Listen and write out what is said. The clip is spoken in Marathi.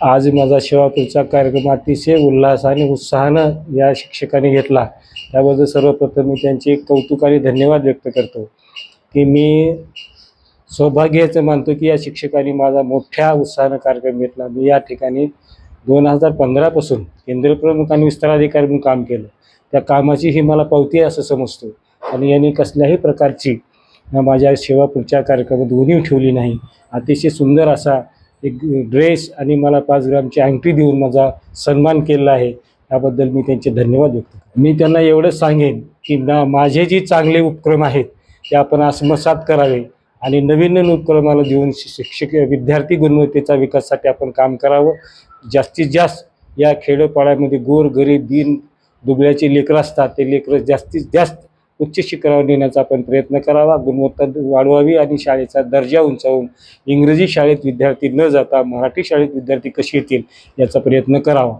आज माझा शिवापूरचा कार्यक्रम अतिशय उल्हास आणि उत्साहानं या शिक्षकांनी घेतला। त्याबद्दल सर्वप्रथम मी त्यांचे कौतुक आणि धन्यवाद व्यक्त करतो की मी सौभाग्याचं मानतो की या शिक्षकांनी माझा मोठ्या उत्साहानं कार्यक्रम घेतला। मी या ठिकाणी 2015 पासून केंद्र प्रमुख आणि विस्तार अधिकारी म्हणून काम केलं। त्या कामाची ही मला पावती आहे असं समजतो आणि यांनी कसल्याही प्रकारची माझ्या शिवापूरच्या कार्यक्रमात उणीव ठेवली नाही। अतिशय सुंदर असा एक ड्रेस आणि मला 5 ग्रामची अंगठी देऊन माझा सन्मान केला आहे। त्याबद्दल मी त्यांचे धन्यवाद व्यक्त करतो। मी त्यांना एवढंच सांगेन की माझे जे चांगले उपक्रम आहेत ते आपण आत्मसात करावे आणि नवीन नवीन उपक्रमाला देऊन शिक्षक विद्यार्थी गुणवत्तेचा विकासासाठी आपण काम करावं। जास्तीत जास्त या खेडोपाड्यामध्ये गोर गरीब दीन दुबळ्याचे लेकरं असतात, ते लेकरं जास्तीत जास्त उच्च शिखरावर नेण्याचा आपण प्रयत्न करावा, गुणवत्ता वाढवावी आणि शाळेचा दर्जा उंचावून इंग्रजी शाळेत विद्यार्थी न जाता मराठी शाळेत विद्यार्थी कसे येतील याचा प्रयत्न करावा।